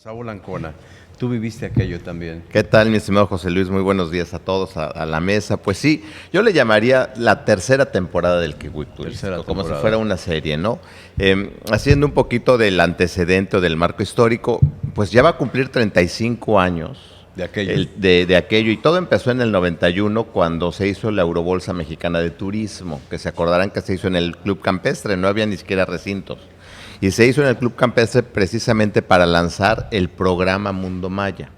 Saúl Ancona, tú viviste aquello también. ¿Qué tal, mi estimado José Luis? Muy buenos días a todos, a la mesa. Pues sí, yo le llamaría la tercera temporada del Kiwi Turístico, como si fuera una serie, ¿no? Haciendo un poquito del antecedente o del marco histórico, pues ya va a cumplir 35 años De aquello. de aquello, y todo empezó en el 91 cuando se hizo la Eurobolsa Mexicana de Turismo, que se acordarán que se hizo en el Club Campestre, no había ni siquiera recintos. Y se hizo en el Club Campestre precisamente para lanzar el programa Mundo Maya.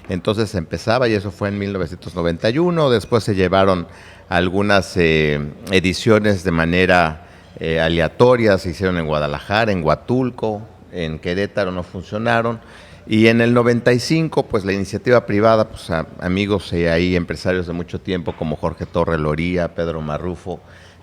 Entonces empezaba, y eso fue en 1991, después se llevaron algunas ediciones de manera aleatoria, se hicieron en Guadalajara, en Huatulco, en Querétaro no funcionaron, y en el 95, pues la iniciativa privada, pues amigos ahí, empresarios de mucho tiempo como Jorge Torre Loría, Pedro Marrufo,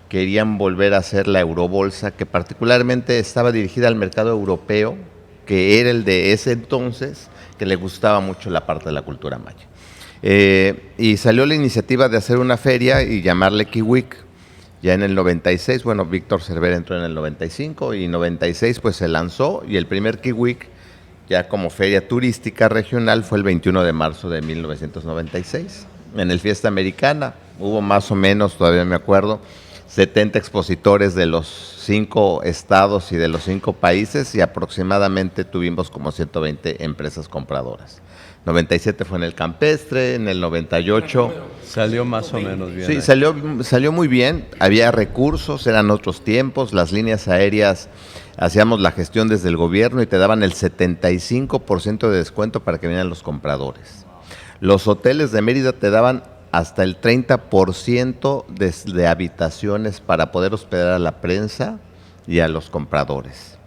querían volver a hacer la Eurobolsa, que particularmente estaba dirigida al mercado europeo, que era el de ese entonces, que le gustaba mucho la parte de la cultura maya. Y salió la iniciativa de hacer una feria y llamarle Kiwik. Ya en el 96, bueno, Víctor Cervera entró en el 95 y 96 pues se lanzó, y el primer Kiwik, ya como feria turística regional, fue el 21 de marzo de 1996. En el Fiesta Americana hubo más o menos, todavía me acuerdo, 70 expositores de los 5 estados y de los 5 países, y aproximadamente tuvimos como 120 empresas compradoras. 97 fue en el Campestre, en el 98... Salió más o menos bien. Sí, salió muy bien, había recursos, eran otros tiempos, las líneas aéreas hacíamos la gestión desde el gobierno y te daban el 75% de descuento para que vinieran los compradores. Los hoteles de Mérida te daban hasta el 30% de habitaciones para poder hospedar a la prensa y a los compradores.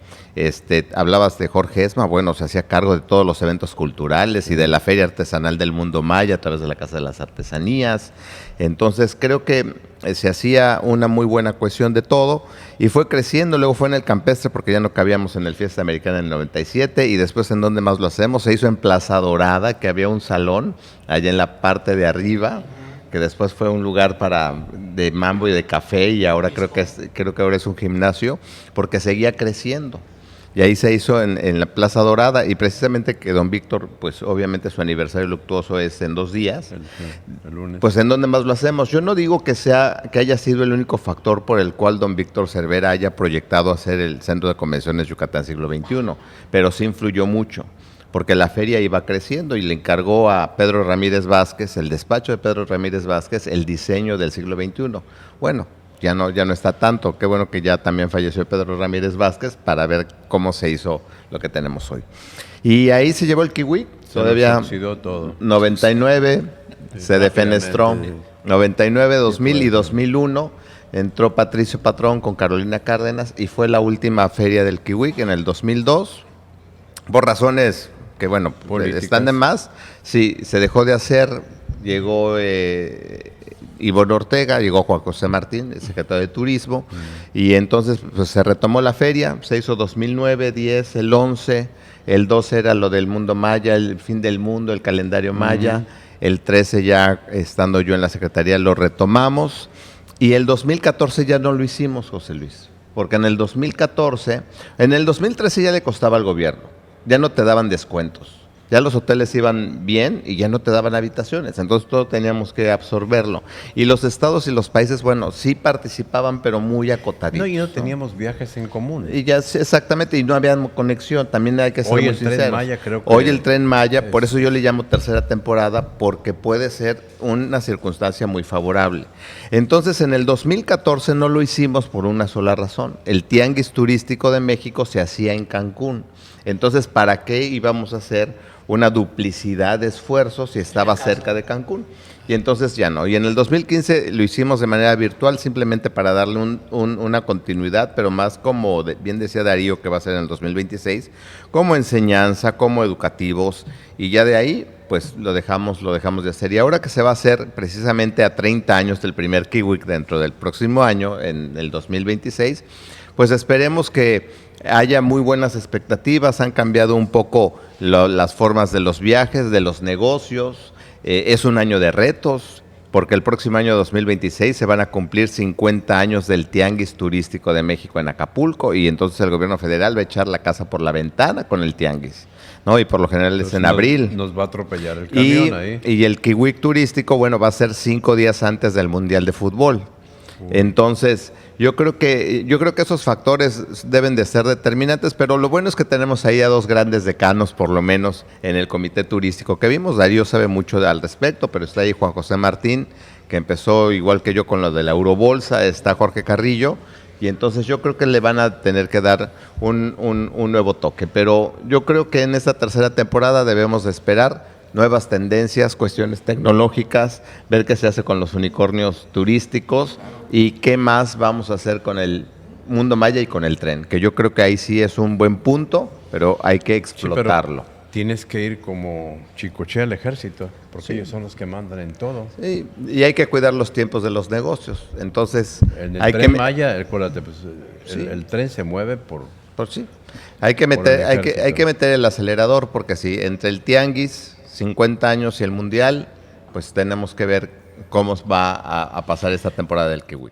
Hablabas de Jorge Esma, bueno, se hacía cargo de todos los eventos culturales y de la Feria Artesanal del Mundo Maya a través de la Casa de las Artesanías. Entonces creo que se hacía una muy buena cohesión de todo y fue creciendo. Luego fue en el Campestre porque ya no cabíamos en el Fiesta Americana en el 97, y después ¿en dónde más lo hacemos? Se hizo en Plaza Dorada, que había un salón allá en la parte de arriba, que después fue un lugar de mambo y de café, y ahora creo que ahora es un gimnasio, porque seguía creciendo. Y ahí se hizo en la Plaza Dorada, y precisamente que don Víctor, pues obviamente su aniversario luctuoso es en 2 días. El lunes. Pues ¿en dónde más lo hacemos? Yo no digo que haya sido el único factor por el cual don Víctor Cervera haya proyectado hacer el Centro de Convenciones Yucatán Siglo XXI, pero sí influyó mucho, porque la feria iba creciendo y le encargó a Pedro Ramírez Vázquez, el despacho de Pedro Ramírez Vázquez, el diseño del siglo XXI. Bueno, ya no está tanto. Qué bueno que ya también falleció Pedro Ramírez Vázquez para ver cómo se hizo lo que tenemos hoy. Y ahí se llevó el Kiwi, todavía todo. 99 se defenestró, 99, 2000 y 2001 entró Patricio Patrón con Carolina Cárdenas, y fue la última feria del Kiwi en el 2002, por razones que bueno, políticas, están de más. Sí, se dejó de hacer, llegó Ivonne Ortega, llegó Juan José Martín, el secretario de Turismo, y entonces pues, se retomó la feria, se hizo 2009, 10, el 11, el 12 era lo del Mundo Maya, el fin del mundo, el calendario maya, el 13 ya estando yo en la secretaría lo retomamos, y el 2014 ya no lo hicimos, José Luis, porque en el 2013 ya le costaba al gobierno, ya no te daban descuentos. Ya los hoteles iban bien y ya no te daban habitaciones, entonces todo teníamos que absorberlo. Y los estados y los países, bueno, sí participaban, pero muy acotaditos. No, y no teníamos viajes en común. Y ya, exactamente, y no había conexión, también hay que ser hoy muy el sinceros. Tren Maya, creo que hoy el Tren Maya, por eso yo le llamo tercera temporada, porque puede ser una circunstancia muy favorable. Entonces, en el 2014 no lo hicimos por una sola razón. El Tianguis Turístico de México se hacía en Cancún. Entonces, ¿para qué íbamos a hacer una duplicidad de esfuerzos si estaba cerca de Cancún? Y entonces ya no. Y en el 2015 lo hicimos de manera virtual, simplemente para darle una continuidad, pero más como bien decía Darío, que va a ser en el 2026, como enseñanza, como educativos, y ya de ahí pues lo dejamos de hacer. Y ahora que se va a hacer precisamente a 30 años del primer Kiwik dentro del próximo año, en el 2026, pues esperemos que haya muy buenas expectativas. Han cambiado un poco las formas de los viajes, de los negocios. Es un año de retos, porque el próximo año 2026 se van a cumplir 50 años del Tianguis Turístico de México en Acapulco, y entonces el gobierno federal va a echar la casa por la ventana con el Tianguis. ¿no? Y por lo general es Entonces en abril. Nos va a atropellar el Y, camión ahí. y el Kiwi turístico, bueno, va a ser 5 días antes del Mundial de Fútbol. Entonces, yo creo que esos factores deben de ser determinantes, pero lo bueno es que tenemos ahí a 2 grandes decanos, por lo menos, en el comité turístico que vimos. Darío sabe mucho al respecto, pero está ahí Juan José Martín, que empezó igual que yo con lo de la Eurobolsa, está Jorge Carrillo, y entonces yo creo que le van a tener que dar un nuevo toque. Pero yo creo que en esta tercera temporada debemos de esperar nuevas tendencias, cuestiones tecnológicas, ver qué se hace con los unicornios turísticos y qué más vamos a hacer con el mundo maya y con el tren, que yo creo que ahí sí es un buen punto, pero hay que Sí, pero explotarlo. tienes que ir como Chicoche al ejército, porque ellos son los que mandan en todo. Sí, y hay que cuidar los tiempos de los negocios. Entonces, En el hay tren que Maya, acuérdate, pues, Sí. el tren se mueve por... pues sí, hay que Por meter, el hay que ejército. meter el acelerador, porque sí, entre el tianguis, 50 años y el mundial, pues tenemos que ver cómo va a pasar esta temporada del Kiwi.